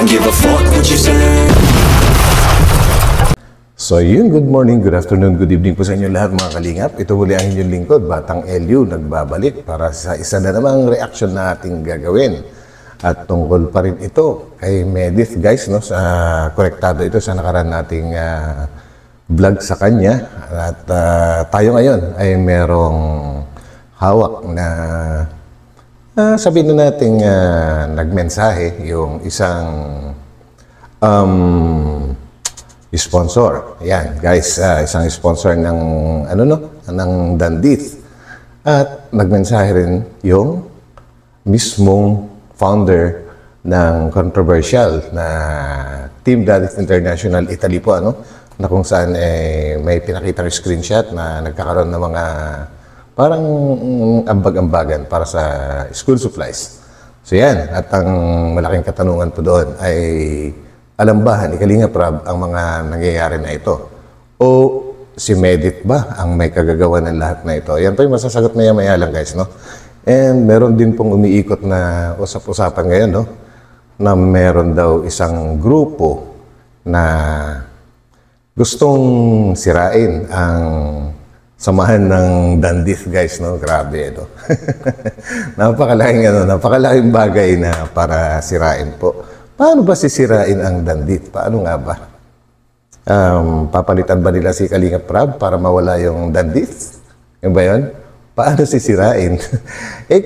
don't give a fuck what you say. So yun, good morning, good afternoon, good evening po sa inyo lahat mga kalingap. Ito muli ang inyong lingkod, Batang Elio, nagbabalik para sa isa na namang reaction na ating gagawin. At tungkol pa rin ito kay Medith, guys, no? Sa korektado ito sa nakaraan nating vlog sa kanya. At tayo ngayon ay merong hawak na sabihin na natin nagmensahe yung isang sponsor. Yan, guys, isang sponsor ng ng Dandith. At nagmensahe rin yung mismong founder ng controversial na Team Dandith International Italy po, na kung saan may pinakita screenshot na nagkakaroon ng mga parang ambag-ambagan para sa school supplies. So yan, at ang malaking katanungan po doon ay alam ba ni Kalinga Prab ang mga nangyayari na ito? O si Medith ba ang may kagagawa ng lahat na ito? Yan po yung masasagot maya-maya lang, guys, no? And meron din pong umiikot na usap-usapan ngayon, no? Na meron daw isang grupo na gustong sirain ang samahan ng Dandith, guys, no? Grabe, no? Napakalaking bagay na para sirain po. Paano ba sisirain ang Dandith? Paano nga ba? Papalitan ba nila si Kalinga Prab para mawala yung Dandith? Yan ba yun? Paano sisirain?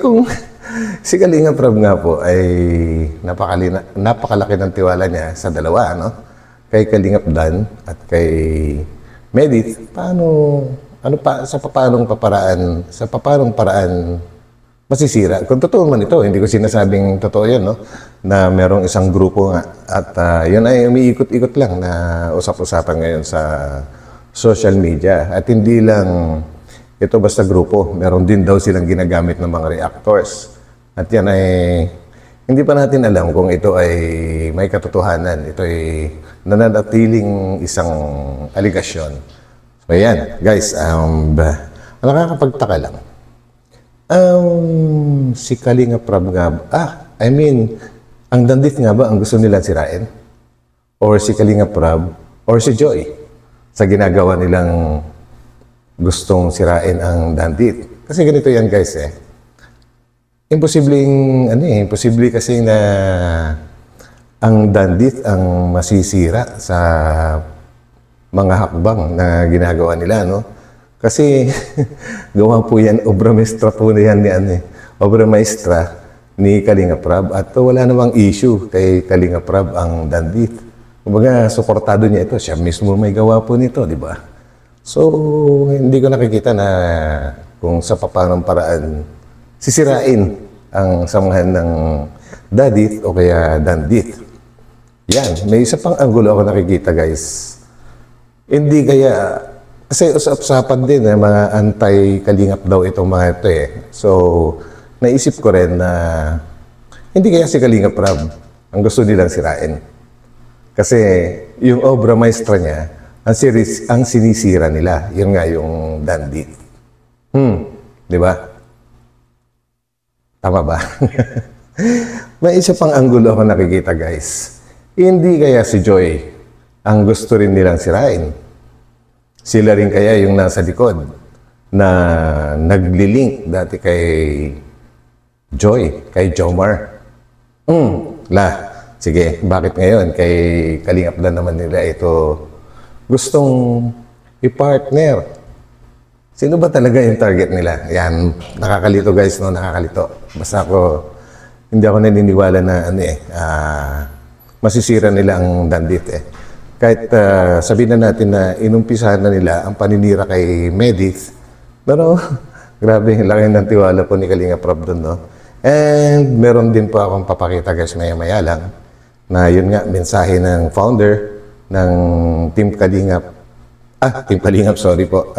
Kung si Kalinga Prab nga po ay napakalaki ng tiwala niya sa dalawa, no? Kay Kalingap Dan at kay Medith, sa papanong paraan masisira? Kung totoo man ito, hindi ko sinasabing totoo yun, no? Na merong isang grupo nga at yun ay umiikot-ikot lang na usap-usapan ngayon sa social media. At hindi lang ito basta grupo, meron din daw silang ginagamit ng mga reactors. At yan ay hindi pa natin alam kung ito ay may katotohanan. Ito ay nananatiling isang aligasyon. So yan, guys, nakakapagtaka lang. Si Kalinga Prab nga ang Dandith nga ba ang gusto nilang sirain? Or si Kalinga Prab? Or si Joy? Sa ginagawa nilang gustong sirain ang Dandith. Kasi ganito yan, guys, imposible kasi na ang Dandith ang masisira sa mga hakbang na ginagawa nila, no? Kasi gawa po yan, obra maestra po na yan obra maestra ni Kalinga Prab. At wala namang issue kay Kalinga Prab ang Dandith. Kumbaga, suportado niya ito. Siya mismo may gawa po nito, di ba? So, hindi ko nakikita na kung sa papanong paraan sisirain ang samahan ng Dandith o kaya Dandith. Yan, may isa pang anggulo ako nakikita, guys. Hindi kaya, kasi usap-usapan din mga anti-Kalingap daw itong mga ito So, naisip ko rin na hindi kaya si Kalinga Prab ang gusto nilang sirain. Kasi yung obra maestra niya, ang sinisira nila, yun nga yung Dandith. Di ba? Tama ba? May isa pang anggulo ako nakikita, guys. Hindi kaya si Joy ang gusto rin nilang sirain. Sila rin kaya yung nasa likod na naglilink dati kay Joy, kay Jomar. Sige, bakit ngayon kay Kalingap Dan naman nila ito gustong i-partner? Sino ba talaga yung target nila? Yan, nakakalito, guys, no? Nakakalito. Basta hindi ako naniniwala na masisira nila ang Dandith, Kahit sabihin na natin na inumpisahan na nila ang paninira kay Medith, pero grabe, laki ng tiwala po ni Kalinga Prab doon, no? And meron din po akong papakita, guys, maya-maya lang, na yun nga, mensahe ng founder ng Team Kalingap. Team Kalingap, sorry po.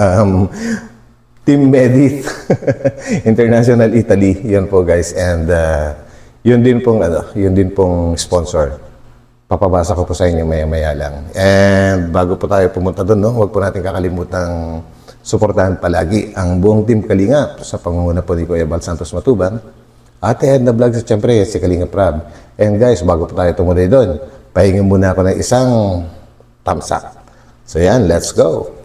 Team Medith International Italy, yun po, guys. And yun din pong sponsor. Papabasa ko po sa inyo maya-maya lang. And bago po tayo pumunta doon, no, huwag po natin kakalimutang suportahan palagi ang buong Team Kalingap sa pangunguna po ni Kuya Bal Santos Matubang Ate Edna Vlogs at syempre si Kalinga Prab. And guys, bago pa tayo tumuloy doon, pahingin muna ako ng isang thumbs up. So yan, let's go!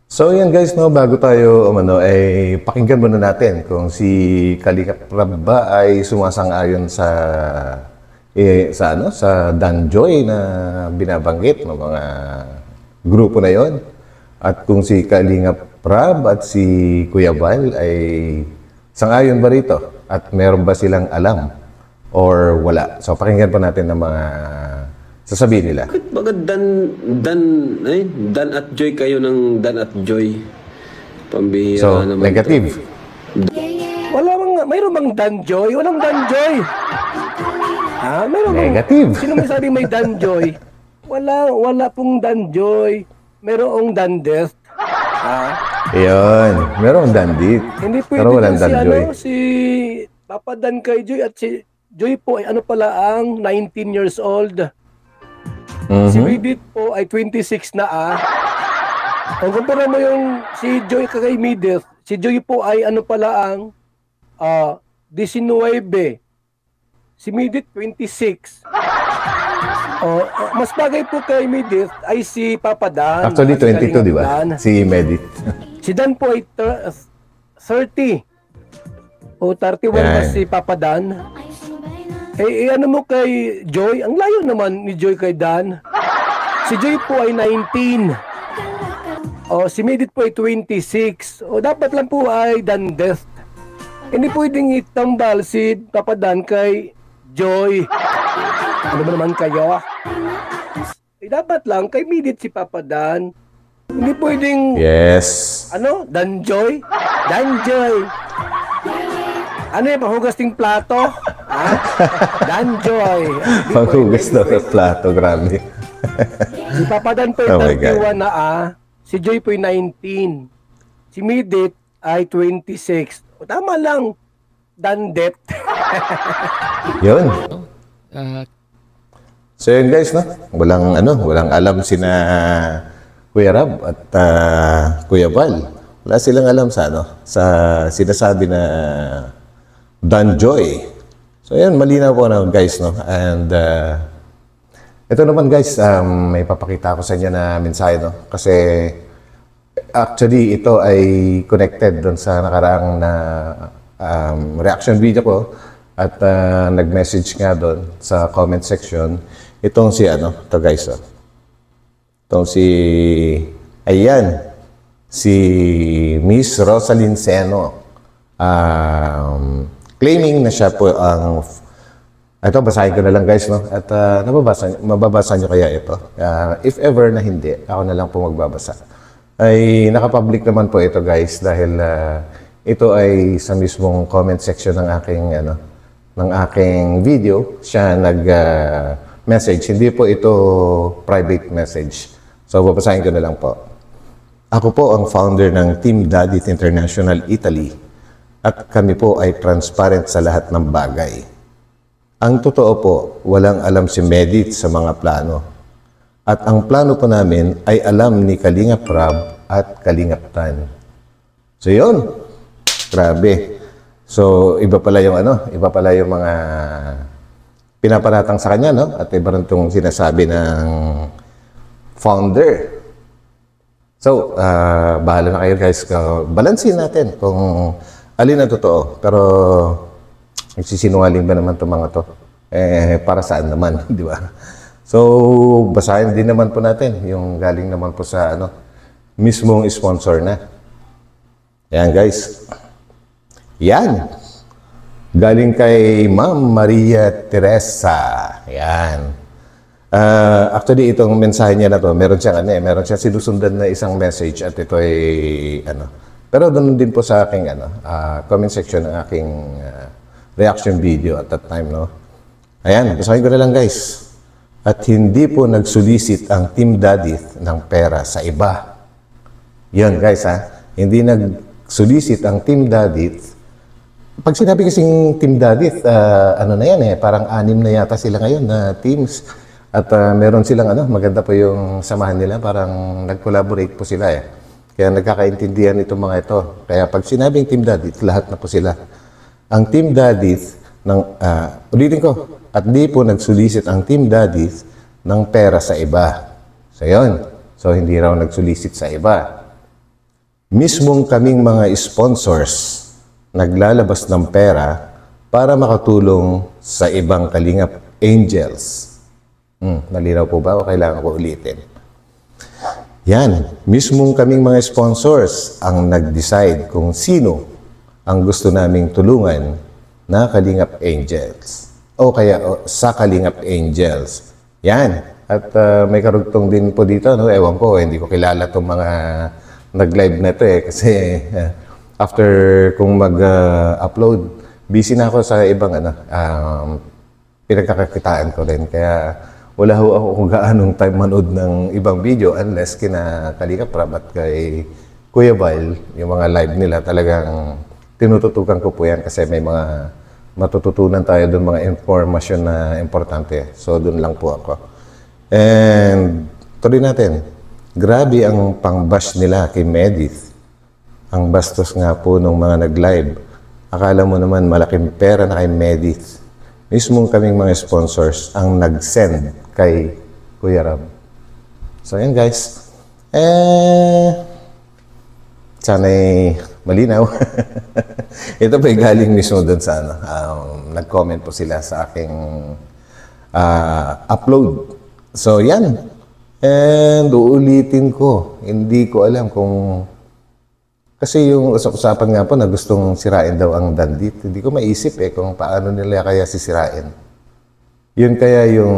So yan guys, no, bago tayo ay pakinggan muna natin kung si Kalinga Prab ba ay sumasang-ayon sa Danjoy na binabanggit ng mga grupo na yon, at kung si Kalinga Prab at si Kuya Val ay sang-ayon ba rito at meron ba silang alam or wala. So pakinggan po natin ng mga sasabihin nila. Bakit baga Dan at Joy kayo ng Dan at Joy? Pambihira So, naman. negative. Mayroon bang Danjoy? Walang Danjoy. Ha? Mayroon bang? Negative. Sino may sabi may Danjoy? Wala pong Danjoy. Mayroong Dandest. Ha? Ayun, merong dandit. Hindi pwede Pero walang si, Danjoy. si Papa Dan kay Joy at si Joy po ay pala ang 19 years old. Si Midit po ay 26 na Kung kumpara mo yung si Joy kay Midit, si Joy po ay pala ang 19. Si Midit 26. Mas bagay po kay Midit ay si Papa Dan. Actually, si 22, di ba? Dan. Si Medit. Si Dan po ay 30. O 31 Yan. ba si Papa Dan? Ano mo kay Joy? Ang layo naman ni Joy kay Dan. Si Joy po ay 19. Si Medit po ay 26. Dapat lang po ay Dandest. Hindi pwedeng itambal si Papa Dan kay Joy. Ano ba naman kayo? Dapat lang kay Medit si Papa Dan. Hindi pwedeng Yes. Danjoy? Danjoy. Ano yung panghugas ting plato? Ha? Danjoy. Paghugas daw sa plato, grabe. Si Papa Dan po Oh my ay God. 31 na Si Joy po ay 19. Si Midit ay 26. Tama lang. Dandet. Yun. So yun guys, no? Walang alam sina Kuya Rab at Kuya Val. Wala silang alam sa sinasabi na Danjoy. So yan, malinaw po na guys, no? And ito naman guys, may papakita ko sa inyo na mensahe, no? Kasi actually ito ay connected doon sa nakaraang na reaction video ko, at nag-message nga doon sa comment section itong si ito guys, itong si Miss Rosalyn Seno, claiming na siya po ang ito, basahin ko na lang guys, no? At mababasa nyo kaya ito. If ever na hindi, ako na lang po magbabasa. Ay nakapublic naman po ito guys, dahil ito ay sa mismong comment section ng aking video. Siya nag-message. Hindi po ito private message. So babasahin ko na lang po. Ako po ang founder ng Team Dadit International Italy, at kami po ay transparent sa lahat ng bagay. Ang totoo po, walang alam si Medit sa mga plano. At ang plano po namin ay alam ni Kalinga Prab at Kalinga Tan. So yun, grabe. So iba pala yung mga pinaparatang sa kanya, no? At iba rin itong sinasabi ng founder. So, bahala na kayo guys. Balansin natin kung alin ang totoo. Pero nagsisinungaling ba naman itong mga to? Para saan naman, di ba? So, basahin din naman po natin yung galing naman po sa mismong sponsor na. Yan guys. Yan. Galing kay Ma'am Maria Teresa. Yan. Actually, itong mensahe niya na to, meron siyang sinusundan na isang message, at ito ay pero doon din po sa aking comment section ng aking reaction video at that time, no? Ayan, basahin ko na lang guys. At hindi po nagsolicit ang Team Dadit ng pera sa iba. Yun guys, hindi nagsolicit ang Team Dadit. Pag sinabi kasing Team Dadit, na yan parang 6 na yata sila ngayon na teams. At meron silang maganda po yung samahan nila, parang nag-collaborate po sila Kaya nagkakaintindihan itong mga ito. Kaya pag sinabing Team Daddies, lahat na po sila. Ang Team Daddies, ulitin ko, at di po nagsulisit ang Team Daddies ng pera sa iba. So, yun. So, hindi raw nagsulisit sa iba. Mismong kaming mga sponsors, naglalabas ng pera para makatulong sa ibang Kalingap Angels. Nalinaw po ba o kailangan ko ulitin? Yan, mismong kaming mga sponsors ang nag-decide kung sino ang gusto naming tulungan na Kalingap Angels. O kaya sa Kalingap Angels. Yan. At may karugtong din po dito, no? Ewan ko, hindi ko kilala itong mga nag-live na ito kasi after kung mag-upload, busy na ako sa ibang pinagkakakitaan ko rin. Kaya wala ho ako kung gaanong time manood ng ibang video unless kina Kalingap Rab at kay Kuya Val, yung mga live nila talagang tinututukan ko po yan kasi may mga matututunan tayo doon, mga informasyon na importante. So doon lang po ako. And tuloy natin. Grabe ang pang-bash nila kay Medith. Ang bastos nga po nung mga nag-live. Akala mo naman malaking pera na kay Medith. Mismong kaming mga sponsors ang nag-send kay Kuya Rab. So, yan guys. Sana'y malinaw. Ito po galing mismo doon sa nag-comment po sila sa aking upload. So, yan. And uulitin ko. Hindi ko alam kung... Kasi yung usapan nga po na gustong sirain daw ang Dandit, hindi ko maisip kung paano nila kaya sisirain. Yun kaya yung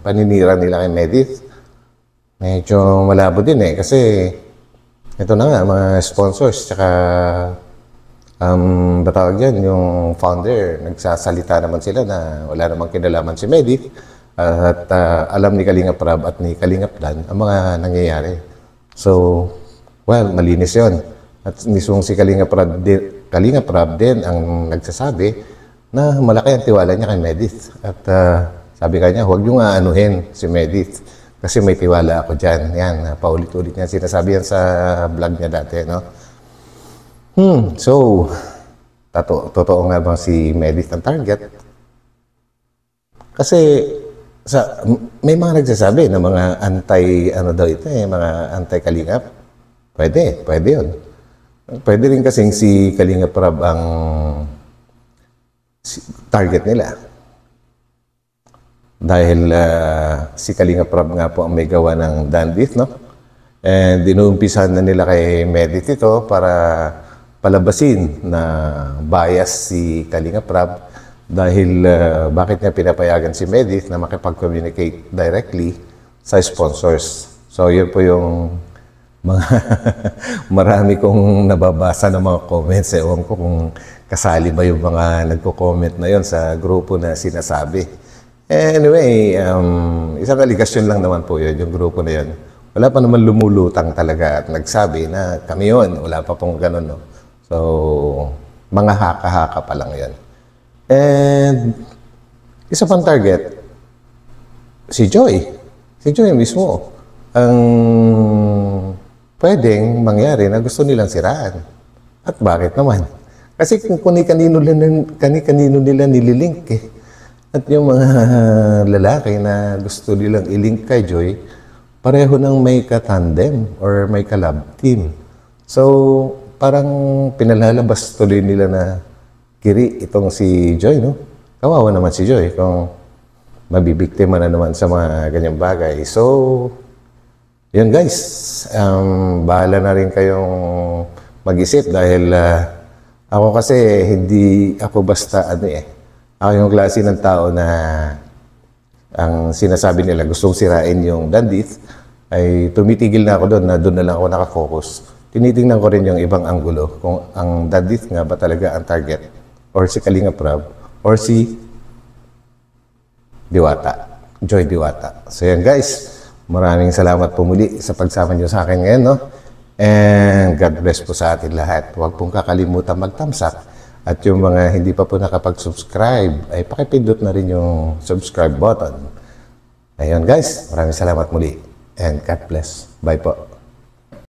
paninira nila kay Medith. Medyo malabo din kasi ito na nga, mga sponsors, tsaka batawag yan, yung founder, nagsasalita naman sila na wala namang kinalaman si Medith at alam ni Kalingap Rab at ni Kalingap Dan ang mga nangyayari. So, well, malinis yun. At mismong si Kalingap Rab din ang nagsasabi na malaki ang tiwala niya kay Medith. At sabi kanya, huwag niyo nga anuhin si Medith kasi may tiwala ako dyan. Yan, paulit-ulit niya sinasabi yan sa vlog niya dati, no? So, totoo nga ba si Medith ang target? Kasi may mga nagsasabi na mga mga anti-Kalingap. Pwede yun. Pwede rin kasing si Kalingap Rab ang target nila. Dahil si Kalingap Rab nga po ang may gawa ng Dandit, no? And dinuumpisahan na nila kay Medith ito para palabasin na bias si Kalingap Rab dahil bakit niya pinapayagan si Medith na makipag-communicate directly sa sponsors. So, yun po yung mga marami kong nababasa ng mga comments. Ewan ko kung kasali ba yung mga nagko-comment na yon sa grupo na sinasabi. Anyway, isang aligasyon lang naman po yun, yung grupo na yun. Wala pa naman lumulutang talaga at nagsabi na kami yun. Wala pa pong ganun, no? So, mga haka-haka pa lang yun. And isa pang target, si Joy. Si Joy mismo ang pwedeng mangyari na gusto nilang siraan. At bakit naman? Kasi kung kani-kanino nila nililink At yung mga lalaki na gusto nilang ilink kay Joy, pareho nang may katandem or may kalab team. So, parang pinalalabas tuloy nila na kiri itong si Joy, no? Kawawa naman si Joy kung mabibiktima na naman sa mga ganyang bagay. So, yun guys, bahala na rin kayong mag-isip dahil ako kasi hindi ako basta ako yung klase ng tao na ang sinasabi nila gustong sirain yung Dandit ay tumitigil na ako doon na lang ako nakafocus. Tinitingnan ko rin yung ibang anggulo kung ang Dandit nga ba talaga ang target or si Kalingap Rab or si Diwata, Joy Diwata. So yan guys. Maraming salamat po muli sa pagsama niyo sa akin ngayon, no? And God bless po sa atin lahat. Huwag pong kakalimutan mag-thumbs up. At yung mga hindi pa po nakapag-subscribe, ay pakipindot na rin yung subscribe button. Ayun guys, maraming salamat muli. And God bless. Bye po.